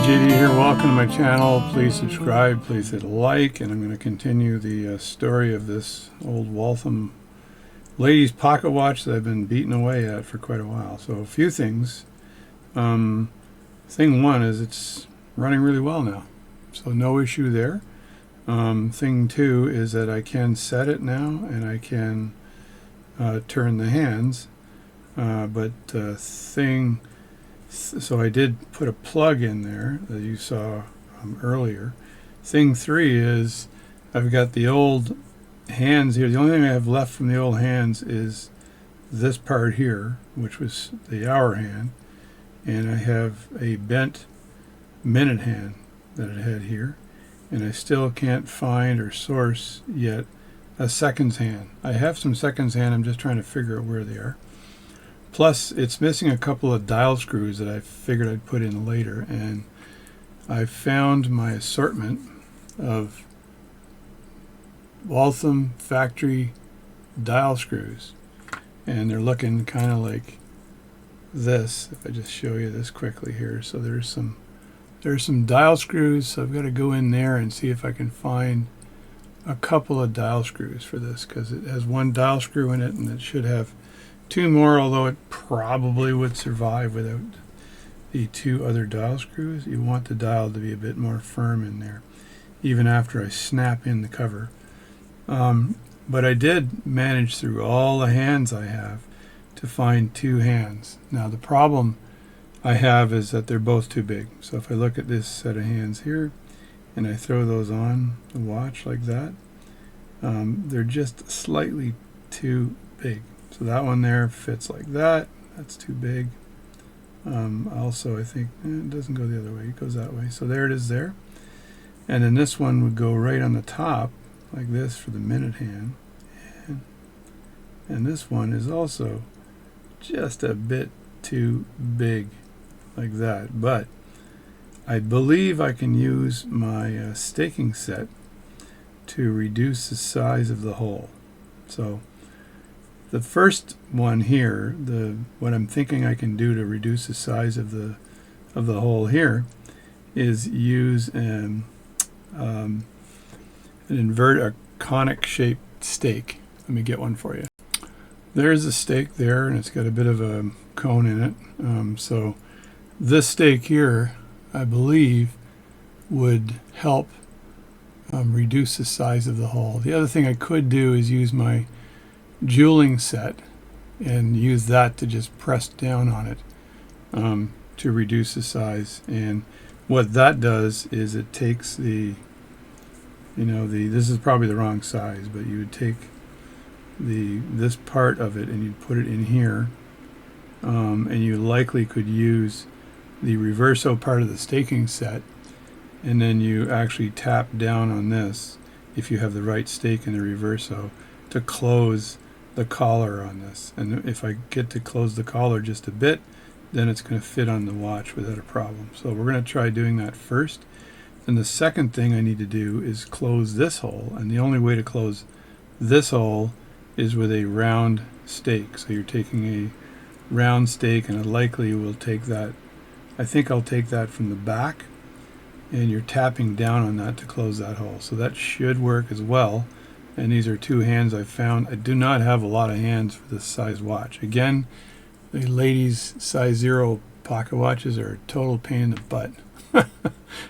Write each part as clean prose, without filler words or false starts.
JD here. Welcome to my channel. Please subscribe, please hit like, and I'm going to continue the story of this old Waltham ladies pocket watch that I've been beating away at for quite a while. So a few things. Thing one is it's running really well now, so no issue there. Thing two is that I can set it now and I can turn the hands, so I did put a plug in there that you saw earlier. Thing three is I've got the old hands here. The only thing I have left from the old hands is this part here, which was the hour hand, and I have a bent minute hand that it had here, and I still can't find or source yet a seconds hand. I have some seconds hand, I'm just trying to figure out where they are. Plus, it's missing a couple of dial screws that I figured I'd put in later, and I found my assortment of Waltham factory dial screws, and they're looking kind of like this. If I just show you this quickly here, so there's some dial screws. So I've got to go in there and see if I can find a couple of dial screws for this, because it has one dial screw in it, and it should have two more, although it probably would survive without the two other dial screws. You want the dial to be a bit more firm in there, even after I snap in the cover. But I did manage through all the hands I have to find two hands. Now the problem I have is that they're both too big. So if I look at this set of hands here and I throw those on the watch like that, they're just slightly too big. So that one there fits like that. That's too big. Also, I think it doesn't go the other way. It goes that way. So there it is there. And then this one would go right on the top like this for the minute hand. And this one is also just a bit too big like that. But I believe I can use my staking set to reduce the size of the hole. So the first one here, what I'm thinking I can do to reduce the size of the hole here is use a conic shaped stake. Let me get one for you. There's a stake there, and it's got a bit of a cone in it. So this stake here, I believe, would help reduce the size of the hole. The other thing I could do is use my jeweling set and use that to just press down on it to reduce the size. And what that does is it takes this is probably the wrong size, but you would take this part of it and you'd put it in here, and you likely could use the reverso part of the staking set, and then you actually tap down on this, if you have the right stake in the reverso, to close the collar on this. And if I get to close the collar just a bit, then it's going to fit on the watch without a problem. So we're going to try doing that first. And the second thing I need to do is close this hole, and the only way to close this hole is with a round stake. So you're taking a round stake, and I likely will take that, I think I'll take that from the back, and you're tapping down on that to close that hole. So that should work as well. And these are two hands I've found. I do not have a lot of hands for this size watch. Again, the ladies size 0 pocket watches are a total pain in the butt.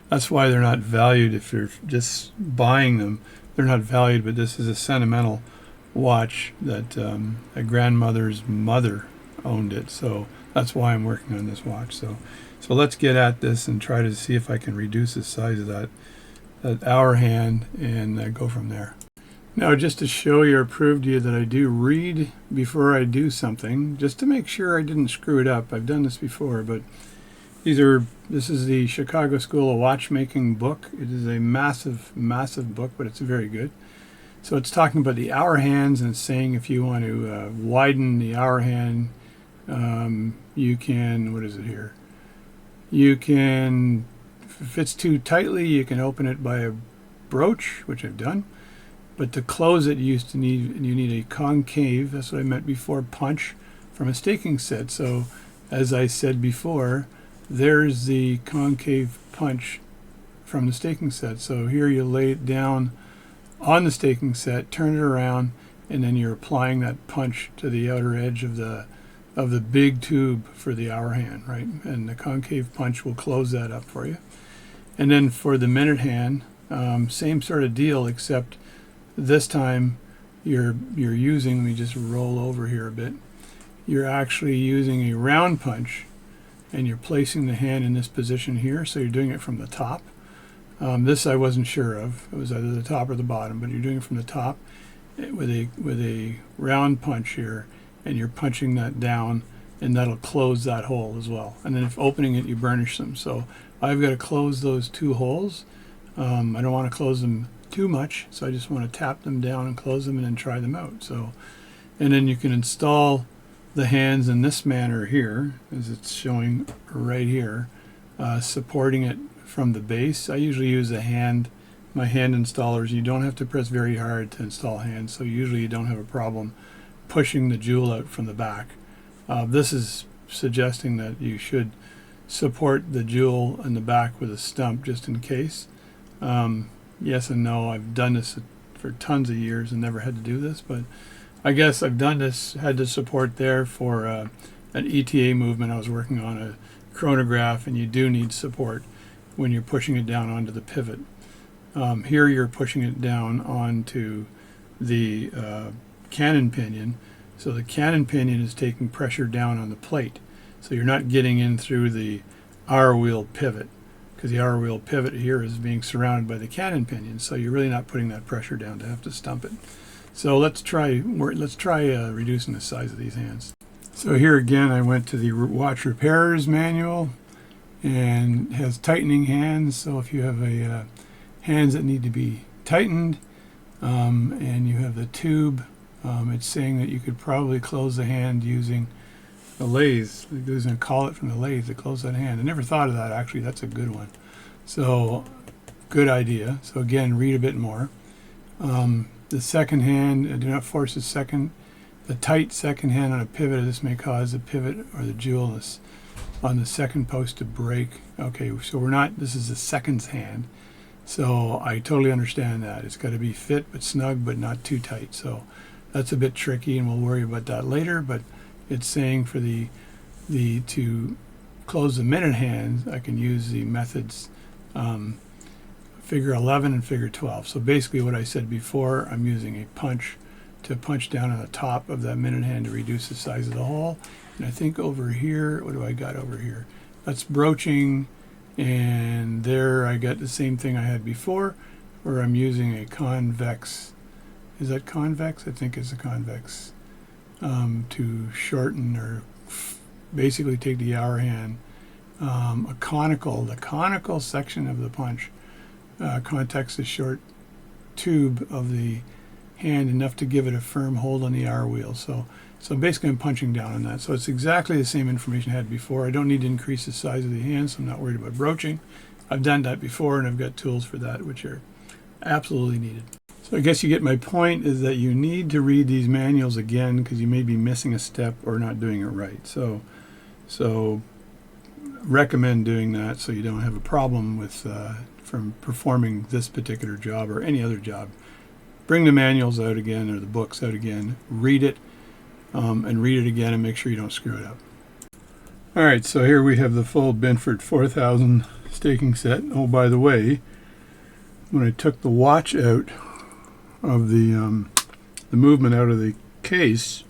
That's why they're not valued. If you're just buying them, they're not valued. But this is a sentimental watch that a grandmother's mother owned it. So that's why I'm working on this watch. So let's get at this and try to see if I can reduce the size of that hour hand and go from there. Now, just to show you or prove to you that I do read before I do something, just to make sure I didn't screw it up. I've done this before, but this is the Chicago School of Watchmaking book. It is a massive, massive book, but it's very good. So it's talking about the hour hands, and it's saying if you want to widen the hour hand, you can, what is it here? You can, if it's too tightly, you can open it by a brooch, which I've done. But to close it, you need a concave, that's what I meant before, punch from a staking set. So as I said before, there's the concave punch from the staking set. So here you lay it down on the staking set, turn it around, and then you're applying that punch to the outer edge of the big tube for the hour hand, right? And the concave punch will close that up for you. And then for the minute hand, same sort of deal, except this time you're using, let me just roll over here a bit, you're actually using a round punch, and you're placing the hand in this position here, so you're doing it from the top. This I wasn't sure of. It was either the top or the bottom, but you're doing it from the top with a round punch here, and you're punching that down, and that'll close that hole as well. And then if opening it, you burnish them. So I've got to close those two holes. I don't want to close them too much, so I just want to tap them down and close them and then try them out. So, and then you can install the hands in this manner here, as it's showing right here, supporting it from the base. I usually use my hand installers. You don't have to press very hard to install hands, so usually you don't have a problem pushing the jewel out from the back. This is suggesting that you should support the jewel in the back with a stump just in case. Yes and no. I've done this for tons of years and never had to do this, but I guess I've done this, had to support there for an ETA movement. I was working on a chronograph, and you do need support when you're pushing it down onto the pivot. Here you're pushing it down onto the cannon pinion, so the cannon pinion is taking pressure down on the plate, so you're not getting in through the hour wheel pivot, because the hour wheel pivot here is being surrounded by the cannon pinion, so you're really not putting that pressure down to have to stump it. So let's try reducing the size of these hands. So here again I went to the watch repairer's manual, and it has tightening hands. So if you have hands that need to be tightened, and you have the tube, it's saying that you could probably close the hand using a lathe, using a collet from the lathe to close that hand. I never thought of that, actually. That's a good one. So good idea. So again, read a bit more. The second hand, do not force the tight second hand on a pivot. This may cause the pivot or the jewel on the second post to break. Okay, so this is the second's hand. So I totally understand that. It's got to be fit but snug but not too tight. So that's a bit tricky, and we'll worry about that later, but it's saying for to close the minute hands, I can use the methods figure 11 and figure 12. So basically what I said before, I'm using a punch to punch down on the top of that minute hand to reduce the size of the hole. And I think over here, what do I got over here? That's broaching, and there I got the same thing I had before, where I'm using a convex. Is that convex? I think it's a convex, to shorten or basically take the hour hand. The conical section of the punch contacts the short tube of the hand enough to give it a firm hold on the hour wheel. So basically I'm punching down on that. So it's exactly the same information I had before. I don't need to increase the size of the hand, so I'm not worried about broaching. I've done that before, and I've got tools for that, which are absolutely needed. So I guess you get my point, is that you need to read these manuals again, because you may be missing a step or not doing it right. So recommend doing that so you don't have a problem with from performing this particular job or any other job. Bring the manuals out again, or the books out again, read it, and read it again, and make sure you don't screw it up. Alright, so here we have the full Binford 4000 staking set. Oh, by the way, when I took the watch out of the movement out of the case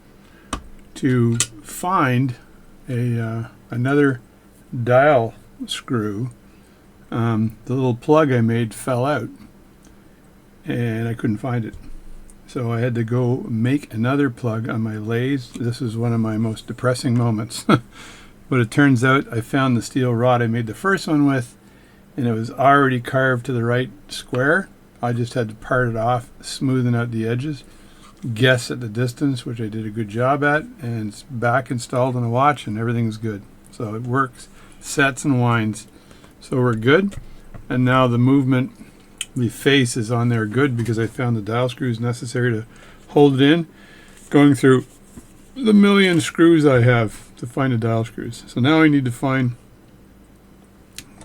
to find another dial screw, the little plug I made fell out, and I couldn't find it. So I had to go make another plug on my lathe. This is one of my most depressing moments. But it turns out I found the steel rod I made the first one with, and it was already carved to the right square. I just had to part it off, smoothing out the edges, guess at the distance, which I did a good job at, and it's back installed on the watch, and everything's good. So it works, sets and winds. So we're good. And now the movement, the face is on there good, because I found the dial screws necessary to hold it in, going through the million screws I have to find the dial screws. So now I need to find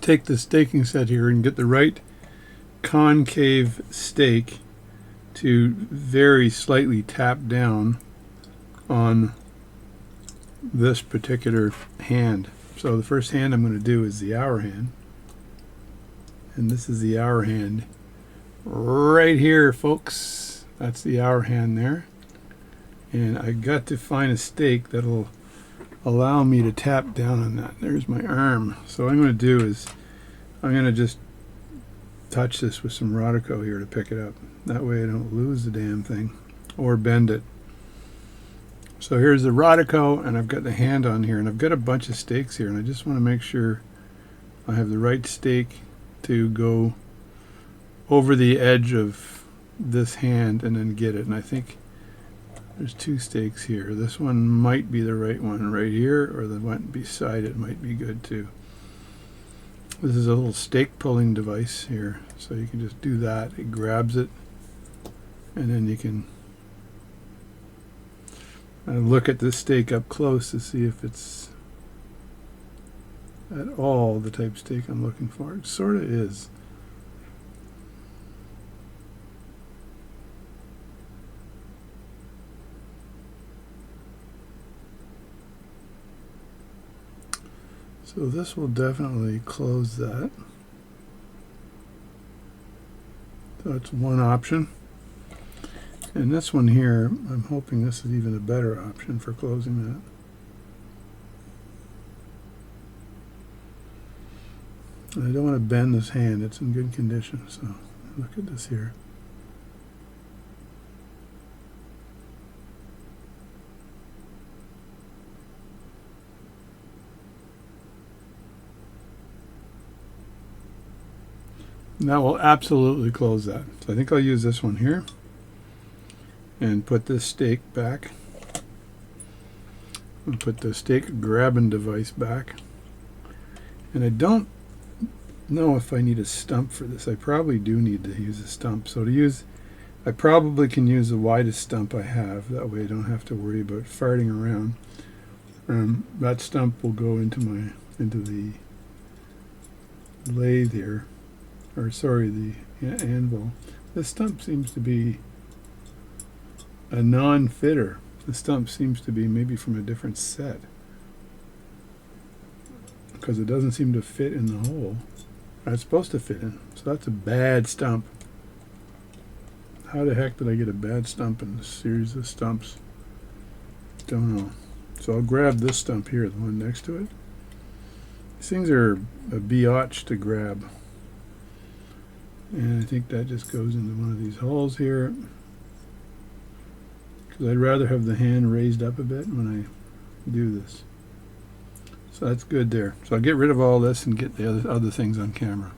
take the staking set here and get the right concave stake to very slightly tap down on this particular hand. So the first hand I'm going to do is the hour hand, and this is the hour hand right here, folks. That's the hour hand there, and I got to find a stake that'll allow me to tap down on that. There's my arm. So what I'm going to do is I'm going to just touch this with some Rodico here to pick it up. That way I don't lose the damn thing or bend it. So here's the Rodico, and I've got the hand on here, and I've got a bunch of stakes here, and I just want to make sure I have the right stake to go over the edge of this hand and then get it. And I think there's two stakes here. This one might be the right one right here, or the one beside it might be good too. This is a little stake pulling device here, so you can just do that. It grabs it, and then you can look at this stake up close to see if it's at all the type stake I'm looking for. It sort of is. So this will definitely close that. So that's one option. And this one here, I'm hoping this is even a better option for closing that. And I don't want to bend this hand. It's in good condition. So look at this here. And that will absolutely close that. So I think I'll use this one here and put this stake back. I'll put the stake grabbing device back. And I don't know if I need a stump for this. I probably do need to use a stump. So to use, I probably can use the widest stump I have. That way I don't have to worry about farting around. That stump will go into the lathe here. Or sorry, the anvil. This stump seems to be a non-fitter. The stump seems to be maybe from a different set, because it doesn't seem to fit in the hole it's supposed to fit in. So that's a bad stump. How the heck did I get a bad stump in this series of stumps? Don't know. So I'll grab this stump here, the one next to it. These things are a biatch to grab. And I think that just goes into one of these holes here, because I'd rather have the hand raised up a bit when I do this. So that's good there. So I'll get rid of all this and get the other things on camera.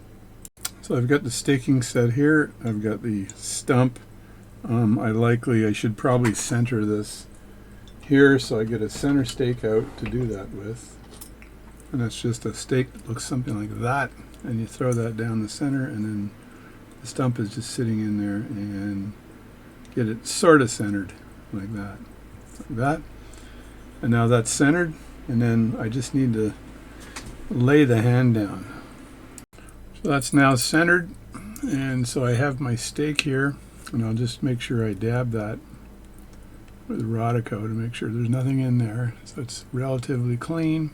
So I've got the staking set here. I've got the stump. I should probably center this here, so I get a center stake out to do that with. And that's just a stake that looks something like that. And you throw that down the center, and then the stump is just sitting in there, and get it sort of centered like that. Like that. And now that's centered, and then I just need to lay the hand down. So that's now centered, and so I have my stake here, and I'll just make sure I dab that with Rodico to make sure there's nothing in there. So it's relatively clean,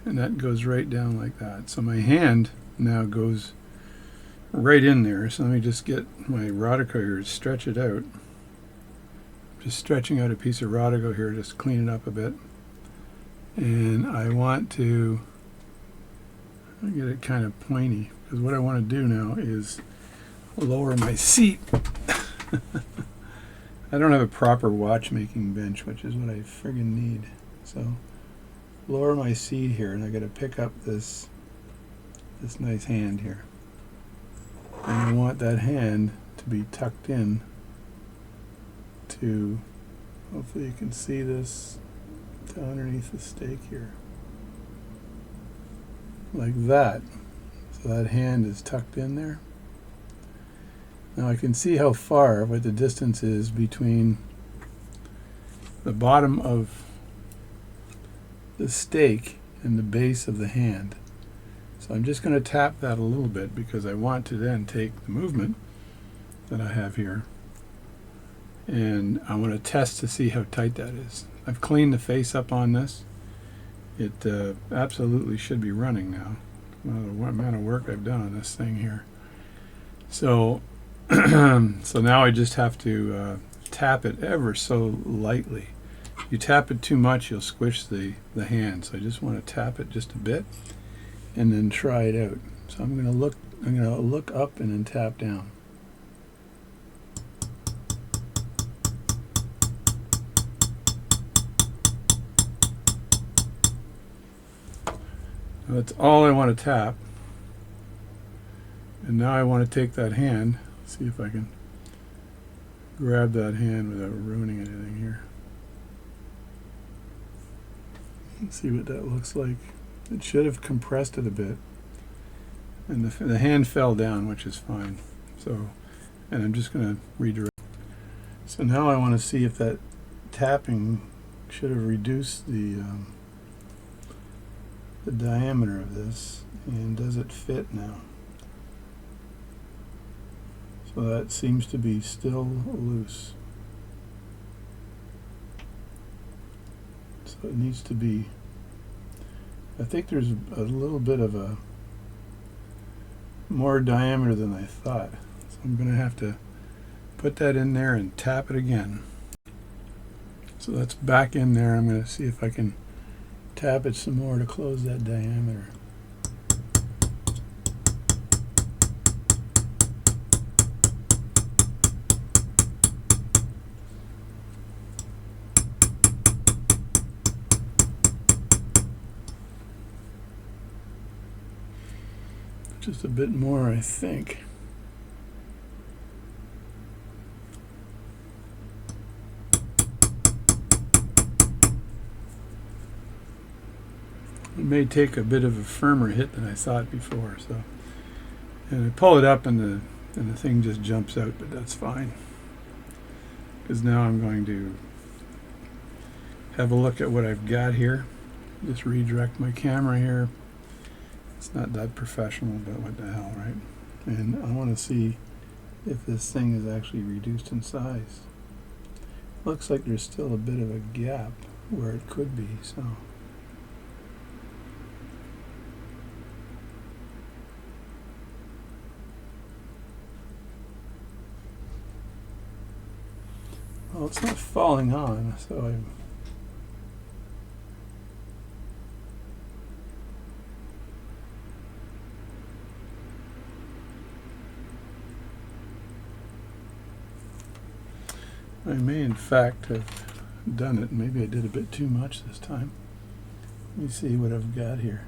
and that goes right down like that. So my hand now goes right in there. So let me just get my Rodico here to stretch it out. Just stretching out a piece of Rodico here, just clean it up a bit. And I want to get it kind of pointy, because what I want to do now is lower my seat. I don't have a proper watchmaking bench, which is what I friggin' need. So lower my seat here, and I got to pick up this nice hand here. And I want that hand to be tucked in to, hopefully you can see this, to underneath the stake here. Like that. So that hand is tucked in there. Now I can see how far, what the distance is between the bottom of the stake and the base of the hand. So I'm just going to tap that a little bit because I want to then take the movement that I have here and I want to test to see how tight that is. I've cleaned the face up on this. It absolutely should be running now. Well, the amount of work I've done on this thing here. So, so now I just have to tap it ever so lightly. If you tap it too much, you'll squish the hand. So I just want to tap it just a bit and then try it out. So I'm going to look up and then tap down. That's all I want to tap. And now I want to take that hand, see if I can grab that hand without ruining anything here. Let's see what that looks like. It should have compressed it a bit. And the hand fell down, which is fine. So, and I'm just going to redirect. So now I want to see if that tapping should have reduced the diameter of this, and does it fit now? So that seems to be still loose. So it needs to be, I think there's a little bit of a more diameter than I thought. So I'm going to have to put that in there and tap it again. So that's back in there. I'm going to see if I can tap it some more to close that diameter. Just a bit more, I think. It may take a bit of a firmer hit than I thought before, so, and I pull it up and the thing just jumps out, but that's fine, because now I'm going to have a look at what I've got here. Just redirect my camera here. It's not that professional, but what the hell, right? And I want to see if this thing is actually reduced in size. Looks like there's still a bit of a gap where it could be, so. Well, it's not falling on, so I may in fact have done it. Maybe I did a bit too much this time. Let me see what I've got here.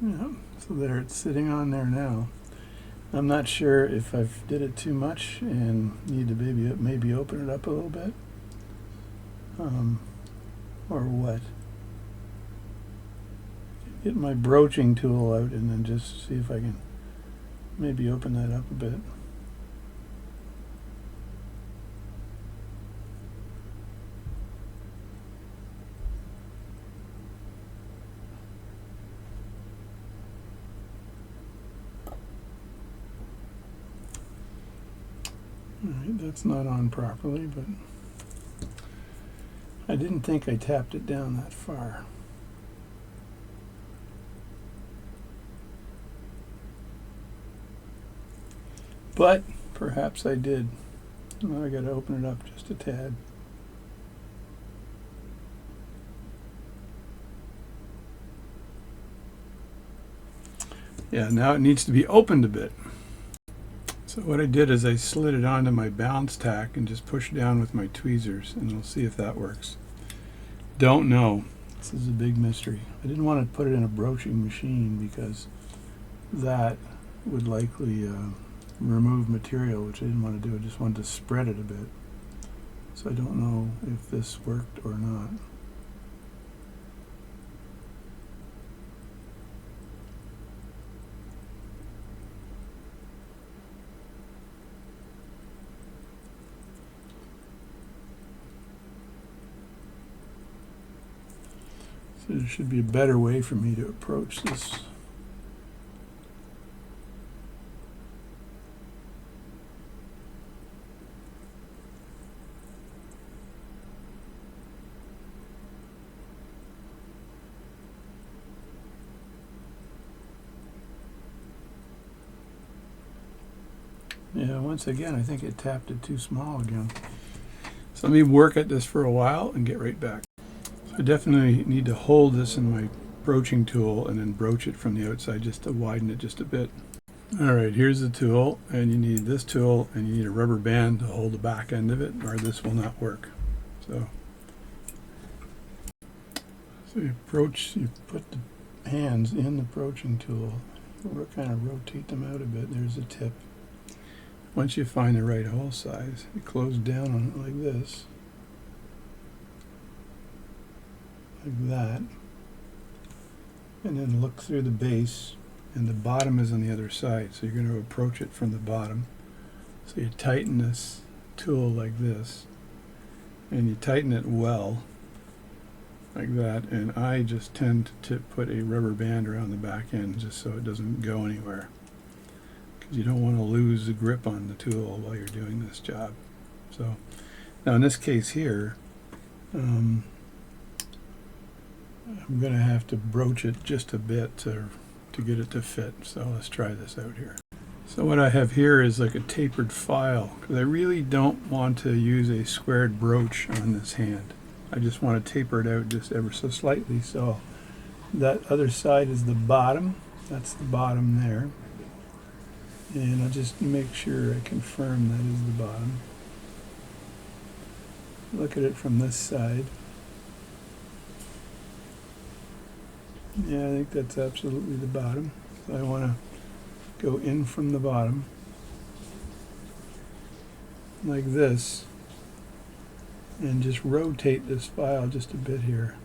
Yeah, so there it's sitting on there now. I'm not sure if I've did it too much and need to maybe open it up a little bit, or what. Get my broaching tool out and then just see if I can maybe open that up a bit. Alright, that's not on properly, but I didn't think I tapped it down that far. But perhaps I did. Now I got to open it up just a tad. Yeah, now it needs to be opened a bit. So what I did is I slid it onto my balance tack and just pushed down with my tweezers, and we'll see if that works. Don't know. This is a big mystery. I didn't want to put it in a broaching machine because that would likely remove material, which I didn't want to do. I just wanted to spread it a bit. So I don't know if this worked or not. So there should be a better way for me to approach this. Yeah, once again, I think it tapped it too small again. So let me work at this for a while and get right back. So I definitely need to hold this in my broaching tool and then broach it from the outside just to widen it just a bit. Alright, here's the tool, and you need this tool and you need a rubber band to hold the back end of it, or this will not work. So you approach, you put the hands in the broaching tool, kind of rotate them out a bit. There's the tip. Once you find the right hole size, you close down on it like this, like that, and then look through the base, and the bottom is on the other side, so you're going to approach it from the bottom. So you tighten this tool like this, and you tighten it well, like that, and I just tend to put a rubber band around the back end just so it doesn't go anywhere. You don't want to lose the grip on the tool while you're doing this job. So now in this case here, I'm going to have to broach it just a bit to get it to fit. So let's try this out here. So what I have here is like a tapered file, because I really don't want to use a squared broach on this hand. I just want to taper it out just ever so slightly. So that other side is the bottom. That's the bottom there. And I'll just make sure I confirm that is the bottom. Look at it from this side. Yeah, I think that's absolutely the bottom. So I want to go in from the bottom, like this, and just rotate this file just a bit here.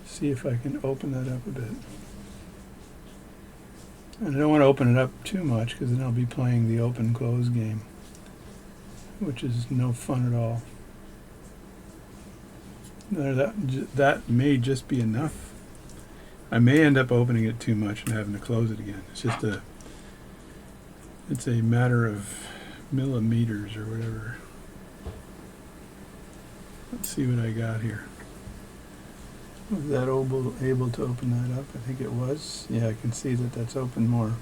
See if I can open that up a bit. And I don't want to open it up too much, because then I'll be playing the open-close game, which is no fun at all. That may just be enough. I may end up opening it too much and having to close it again. It's a matter of millimeters or whatever. Let's see what I got here. Was that able to open that up? I think it was. Yeah, I can see that that's open more.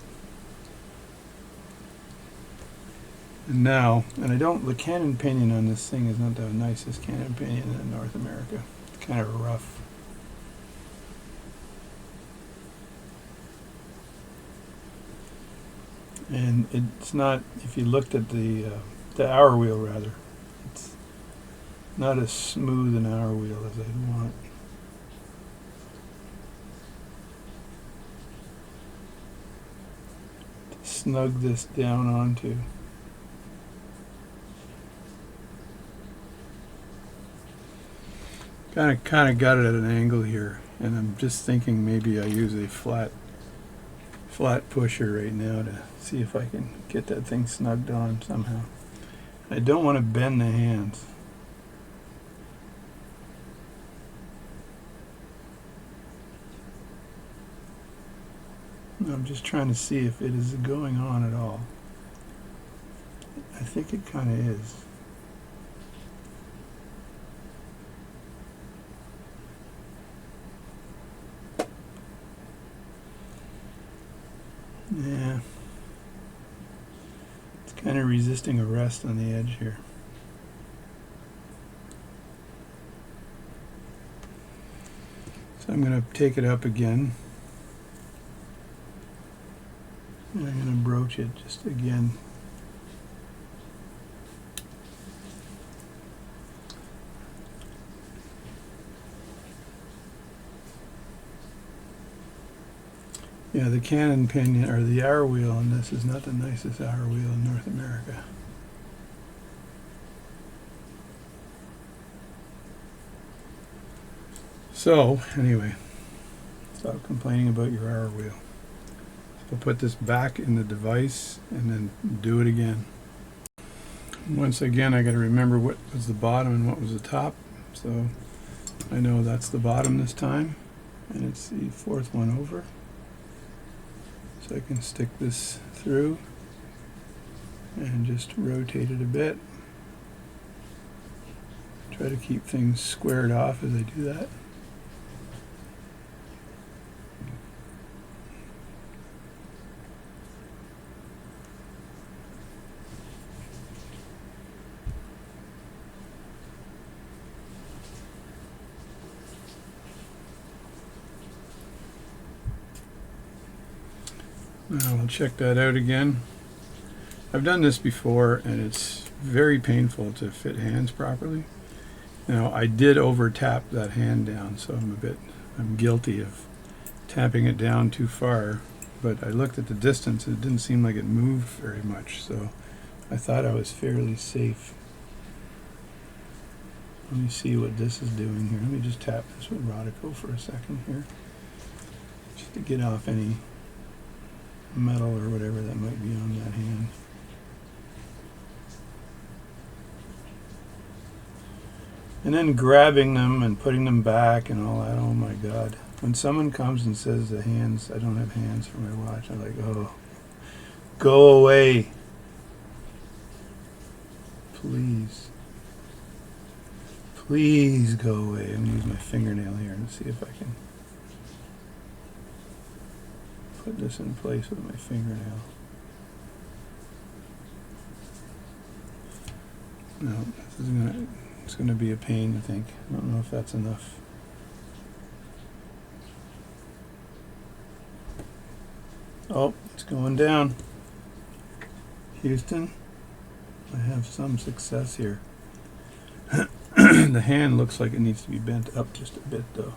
And now, the cannon pinion on this thing is not the nicest cannon pinion in North America. It's kind of rough. And it's not, if you looked at the hour wheel rather, it's not as smooth an hour wheel as I'd want. Snug this down onto. Kind of got it at an angle here, and I'm just thinking maybe I use a flat pusher right now to see if I can get that thing snugged on somehow. I don't want to bend the hands. I'm just trying to see if it is going on at all. I think it kind of is. Yeah. It's kind of resisting a rest on the edge here. So I'm going to take it up again. And I'm going to broach it just again. Yeah, the cannon pinion, or the hour wheel on this is not the nicest hour wheel in North America. So, anyway, stop complaining about your hour wheel. So put this back in the device and then do it again. Once again, I got to remember what was the bottom and what was the top. So I know that's the bottom this time. and it's the fourth one over. So I can stick this through and just rotate it a bit. Try to keep things squared off as I do that. Now I'll check that out again. I've done this before and it's very painful to fit hands properly. Now I did over tap that hand down, so I'm guilty of tapping it down too far, but I looked at the distance and it didn't seem like it moved very much, so I thought I was fairly safe. Let me see what this is doing here. Let me just tap this with Rodico for a second here, just to get off any metal or whatever that might be on that hand. And then grabbing them and putting them back and all that, oh my God. When someone comes and says I don't have hands for my watch, I'm like, oh, go away. Please. Please go away. I'm going to use my fingernail here and see if I can put this in place with my fingernail. No, it's going to be a pain, I think. I don't know if that's enough. Oh, it's going down. Houston, I have some success here. The hand looks like it needs to be bent up just a bit, though.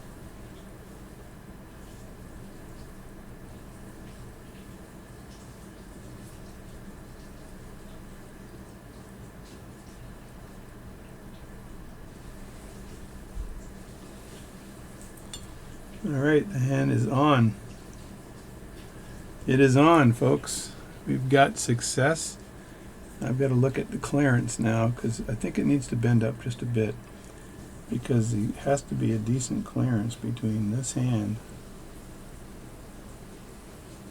All right, the hand is on. It is on, folks. We've got success. I've got to look at the clearance now because I think it needs to bend up just a bit, because there has to be a decent clearance between this hand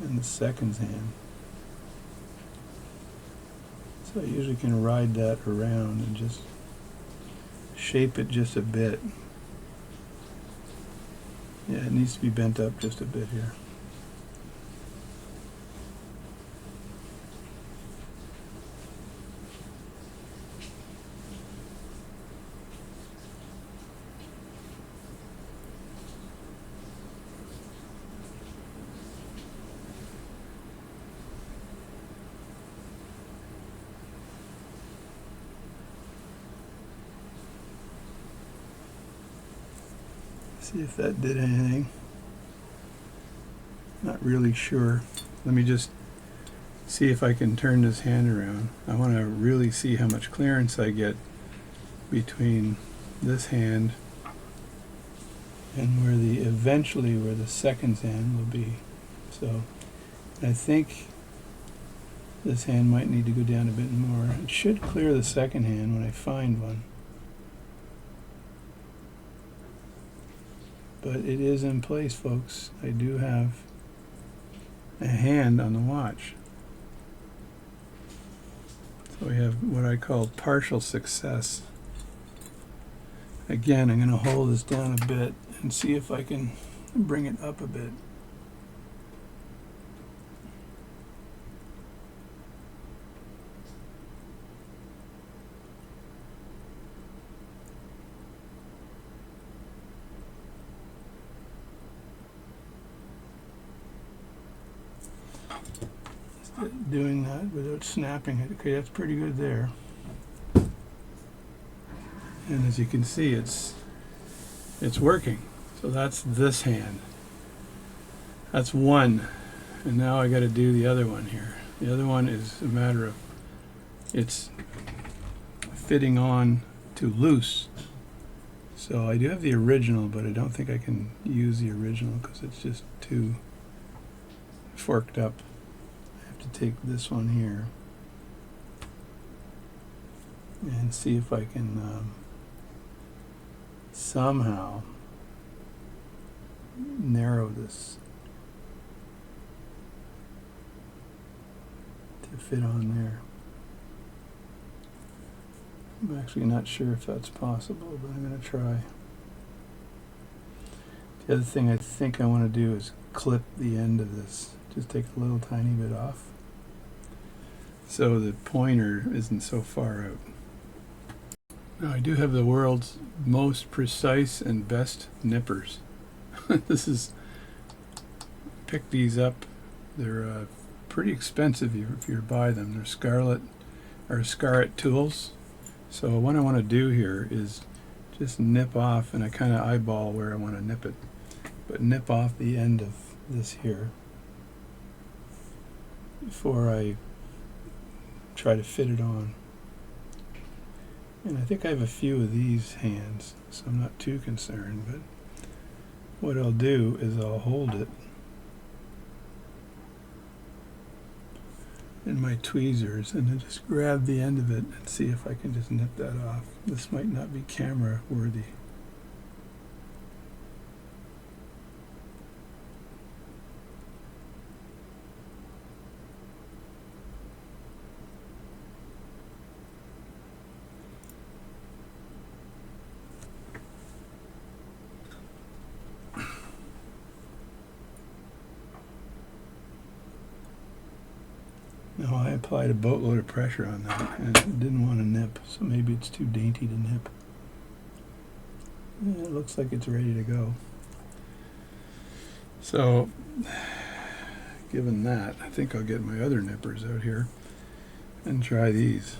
and the second hand. So I usually can ride that around and just shape it just a bit. Yeah, it needs to be bent up just a bit here. See if that did anything. Not really sure. Let me just see if I can turn this hand around. I want to really see how much clearance I get between this hand and eventually where the second hand will be. So I think this hand might need to go down a bit more. It should clear the second hand when I find one. But it is in place, folks. I do have a hand on the watch. So we have what I call partial success. Again, I'm going to hold this down a bit and see if I can bring it up a bit. Doing that without snapping it. Okay, that's pretty good there. And as you can see, it's working. So that's this hand. That's one. And now I got to do the other one here. The other one is a matter of it's fitting on to loose. So I do have the original, but I don't think I can use the original because it's just too forked up. To take this one here and see if I can somehow narrow this to fit on there. I'm actually not sure if that's possible, but I'm going to try. The other thing I think I want to do is clip the end of this. Just take a little tiny bit off, so the pointer isn't so far out. Now I do have the world's most precise and best nippers. This is, pick these up. They're pretty expensive if you buy them. They're Scarlett tools. So what I want to do here is just nip off, and I kind of eyeball where I want to nip it, but nip off the end of this here before I try to fit it on. And I think I have a few of these hands, so I'm not too concerned, but what I'll do is I'll hold it in my tweezers and then just grab the end of it and see if I can just nip that off. This might not be camera worthy. No, I applied a boatload of pressure on that and it didn't want to nip, so maybe it's too dainty to nip. Yeah, it looks like it's ready to go. So, given that, I think I'll get my other nippers out here and try these.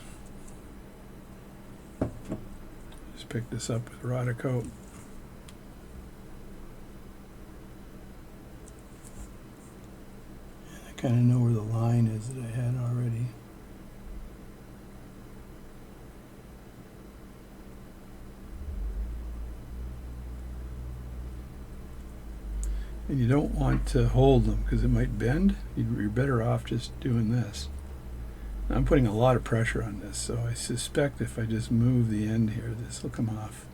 Just pick this up with Rodicoat. Kind of know where the line is that I had already. And you don't want to hold them because it might bend. You're better off just doing this. I'm putting a lot of pressure on this, so I suspect if I just move the end here, this will come off.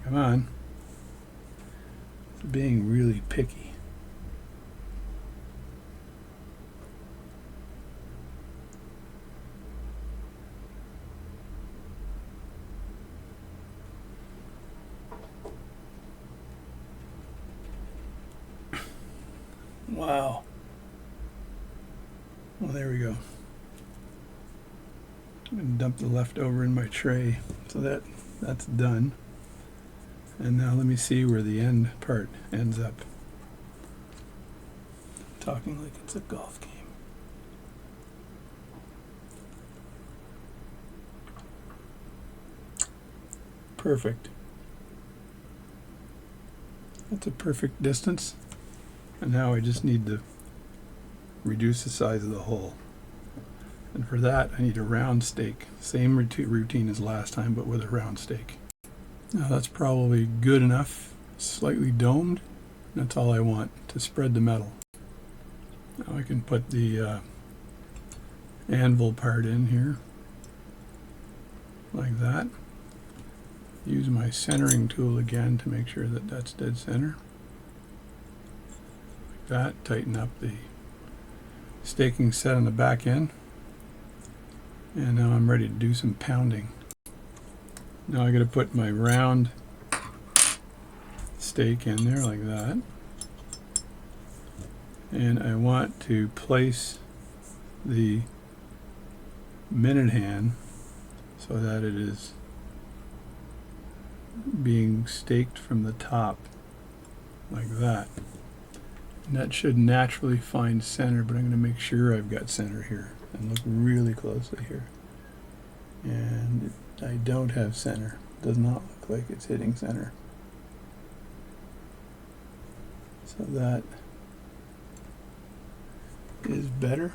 Come on. It's being really picky. Wow. Well, there we go. I'm going to dump the leftover in my tray. So that's done. And now let me see where the end part ends up. I'm talking like it's a golf game. Perfect. That's a perfect distance. And now I just need to reduce the size of the hole. And for that, I need a round stake. Same routine as last time, but with a round stake. Now that's probably good enough, slightly domed. That's all I want to spread the metal. Now I can put the anvil part in here, like that. Use my centering tool again to make sure that that's dead center. That, tighten up the staking set on the back end, and now I'm ready to do some pounding. Now I got to put my round stake in there like that, and I want to place the minute hand so that it is being staked from the top like that. And that should naturally find center, but I'm going to make sure I've got center here and look really closely here. And I don't have center. It does not look like it's hitting center. So that is better.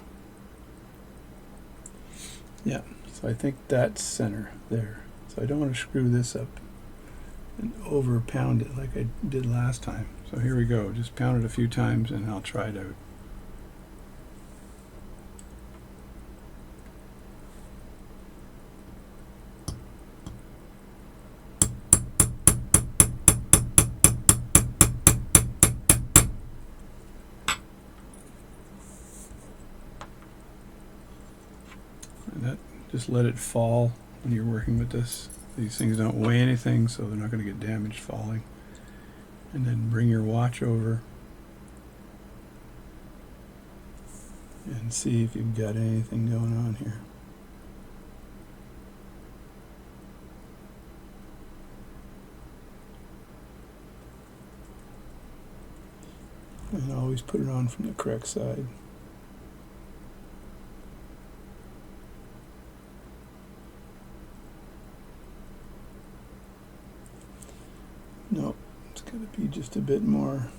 Yeah, so I think that's center there. So I don't want to screw this up and over pound it like I did last time. So here we go, just pound it a few times and I'll try it out. Just let it fall when you're working with this. These things don't weigh anything, so they're not going to get damaged falling. And then bring your watch over and see if you've got anything going on here. And always put it on from the correct side. No, it's got to be just a bit more.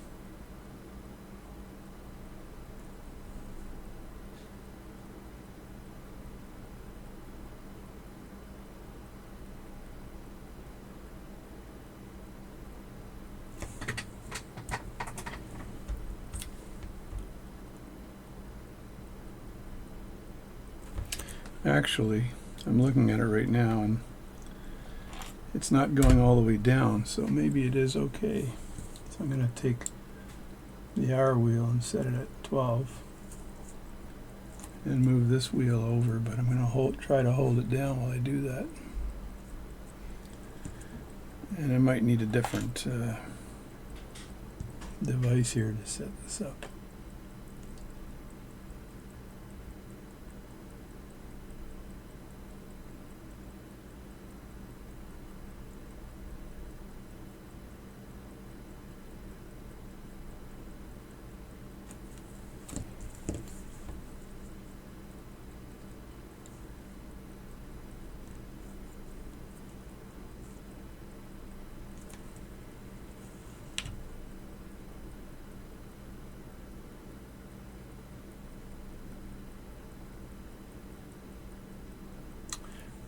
Actually, I'm looking at it right now and it's not going all the way down, so maybe it is okay. So I'm going to take the hour wheel and set it at 12 and move this wheel over, but I'm going to try to hold it down while I do that. And I might need a different device here to set this up.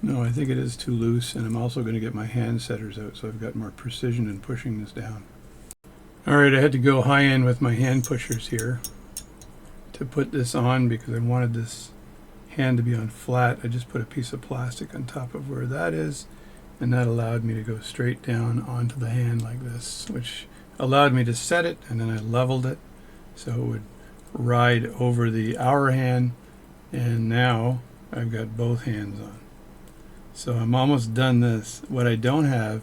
No, I think it is too loose, and I'm also going to get my hand setters out so I've got more precision in pushing this down. Alright, I had to go high end with my hand pushers here to put this on because I wanted this hand to be on flat. I just put a piece of plastic on top of where that is, and that allowed me to go straight down onto the hand like this, which allowed me to set it, and then I leveled it so it would ride over the hour hand, and now I've got both hands on. So I'm almost done this. What I don't have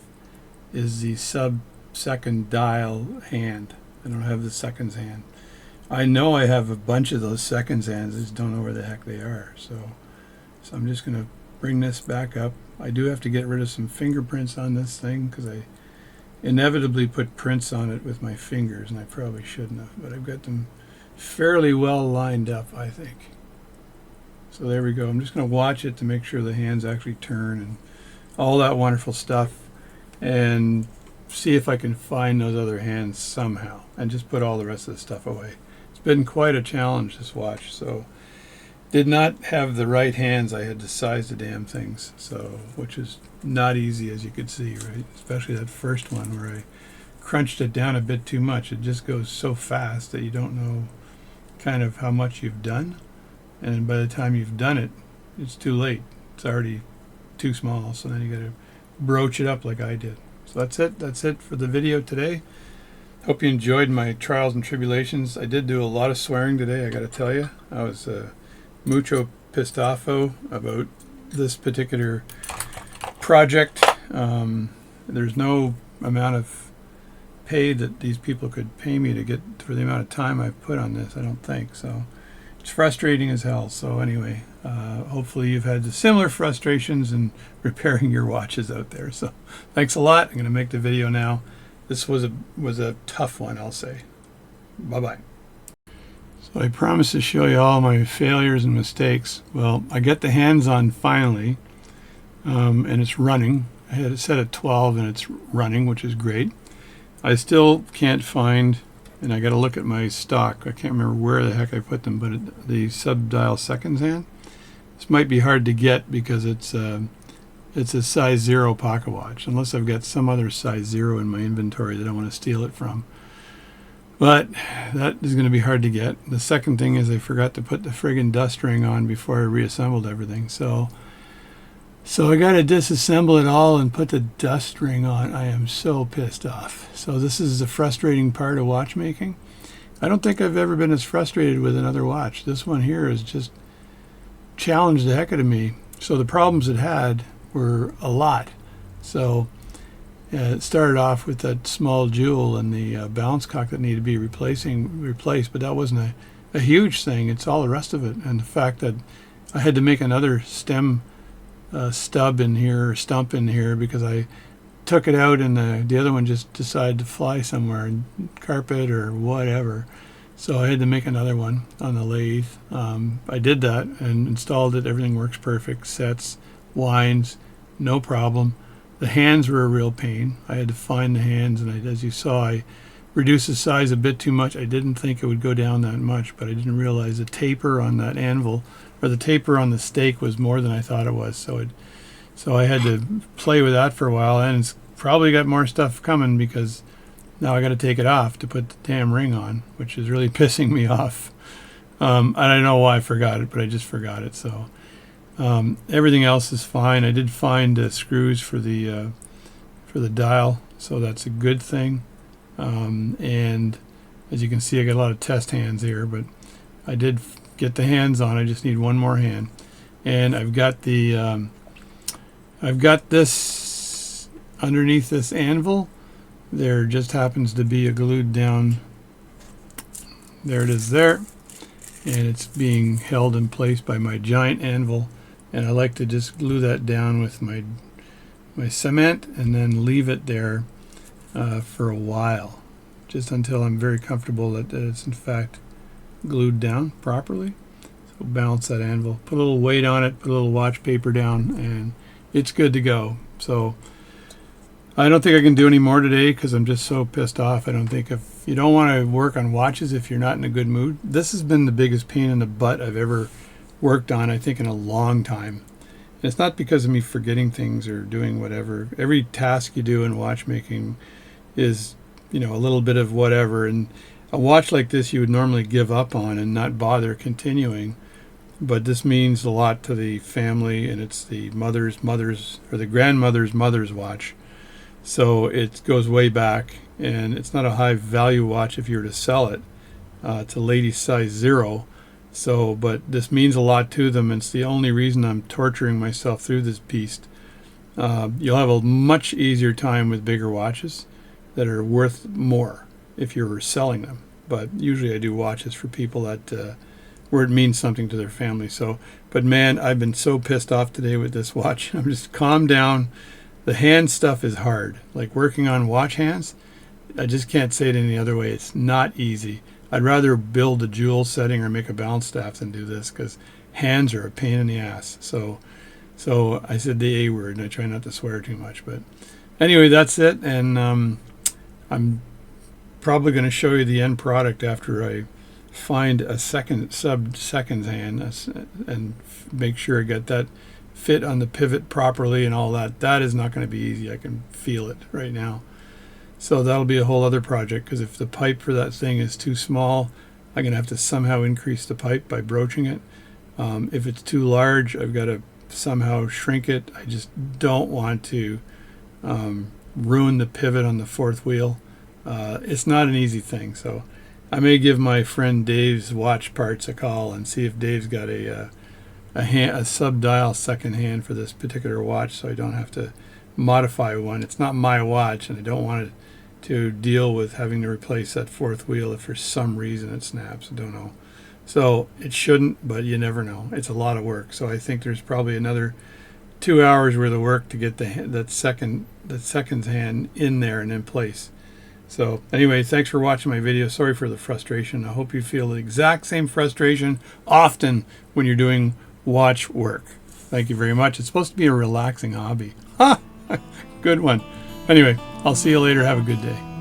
is the sub-second dial hand. I don't have the seconds hand. I know I have a bunch of those seconds hands, I just don't know where the heck they are. So I'm just going to bring this back up. I do have to get rid of some fingerprints on this thing because I inevitably put prints on it with my fingers, and I probably shouldn't have, but I've got them fairly well lined up, I think. So there we go. I'm just going to watch it to make sure the hands actually turn and all that wonderful stuff, and see if I can find those other hands somehow, and just put all the rest of the stuff away. It's been quite a challenge, this watch. So did not have the right hands. I had to size the damn things, so which is not easy, as you could see, right? Especially that first one where I crunched it down a bit too much. It just goes so fast that you don't know kind of how much you've done. And by the time you've done it, it's too late. It's already too small, so then you got to broach it up like I did. So that's it. That's it for the video today. Hope you enjoyed my trials and tribulations. I did do a lot of swearing today, I got to tell you. I was mucho pistafo about this particular project. There's no amount of pay that these people could pay me to get for the amount of time I've put on this, I don't think. So it's frustrating as hell. So anyway, hopefully you've had similar frustrations in repairing your watches out there. So thanks a lot. I'm going to make the video now. This was a tough one, I'll say. Bye-bye. So I promised to show you all my failures and mistakes. Well, I get the hands on finally, and it's running. I had it set at 12 and it's running, which is great. I still can't find, and I got to look at my stock. I can't remember where the heck I put them, but the sub-dial seconds hand. This might be hard to get because it's a size 0 pocket watch, unless I've got some other size 0 in my inventory that I want to steal it from. But that is going to be hard to get. The second thing is I forgot to put the friggin' dust ring on before I reassembled everything. So I got to disassemble it all and put the dust ring on. I am so pissed off. So this is the frustrating part of watchmaking. I don't think I've ever been as frustrated with another watch. This one here has just challenged the heck out of me. So the problems it had were a lot. So it started off with that small jewel and the balance cock that needed to be replaced, but that wasn't a huge thing. It's all the rest of it, and the fact that I had to make another stem stump in here because I took it out and the other one just decided to fly somewhere and carpet or whatever. So I had to make another one on the lathe. I did that and installed it. Everything works perfect. Sets, winds, no problem. The hands were a real pain. I had to find the hands, and as you saw, I reduced the size a bit too much. I didn't think it would go down that much, but I didn't realize the taper on that anvil, or the taper on the stake, was more than I thought it was. So I had to play with that for a while, and it's probably got more stuff coming because now I got to take it off to put the damn ring on, which is really pissing me off. I don't know why I forgot it, but I just forgot it. So everything else is fine. I did find screws for the dial, so that's a good thing. And as you can see, I got a lot of test hands here, but I did get the hands on. I just need one more hand, and I've got this underneath this anvil. There just happens to be a glued down. There it is there, and it's being held in place by my giant anvil. And I like to just glue that down with my cement and then leave it there for a while, just until I'm very comfortable that it's in fact glued down properly. So balance that anvil, put a little weight on it, put a little watch paper down, and it's good to go. So I don't think I can do any more today because I'm just so pissed off. I don't think, if you don't want to work on watches if you're not in a good mood, this has been the biggest pain in the butt I've ever worked on, I think, in a long time. And it's not because of me forgetting things or doing whatever. Every task you do in watchmaking is, a little bit of whatever. And a watch like this you would normally give up on and not bother continuing. But this means a lot to the family, and it's the mother's or the grandmother's mother's watch. So it goes way back, and it's not a high value watch if you were to sell it. It's a ladies size 0. So, but this means a lot to them. It's the only reason I'm torturing myself through this beast. You'll have a much easier time with bigger watches that are worth more if you're selling them. But usually I do watches for people that where it means something to their family. So, but man, I've been so pissed off today with this watch. I'm just calm down. The hand stuff is hard. Like working on watch hands, I just can't say it any other way. It's not easy. I'd rather build a jewel setting or make a balance staff than do this, because hands are a pain in the ass. So I said the A word, and I try not to swear too much. But anyway, that's it. And I'm probably going to show you the end product after I find a seconds hand and make sure I get that fit on the pivot properly and all that. That is not going to be easy. I can feel it right now. So that'll be a whole other project, because if the pipe for that thing is too small, I'm going to have to somehow increase the pipe by broaching it. If it's too large, I've got to somehow shrink it. I just don't want to ruin the pivot on the fourth wheel. It's not an easy thing. So I may give my friend Dave's Watch Parts a call and see if Dave's got a sub-dial second hand for this particular watch, so I don't have to modify one. It's not my watch, and I don't want it to deal with having to replace that fourth wheel if for some reason it snaps. I don't know. So it shouldn't, but you never know. It's a lot of work. So I think there's probably another 2 hours worth of work to get that second hand in there and in place. So anyway, thanks for watching my video. Sorry for the frustration. I hope you feel the exact same frustration often when you're doing watch work. Thank you very much. It's supposed to be a relaxing hobby. Ha! Good one. Anyway, I'll see you later. Have a good day.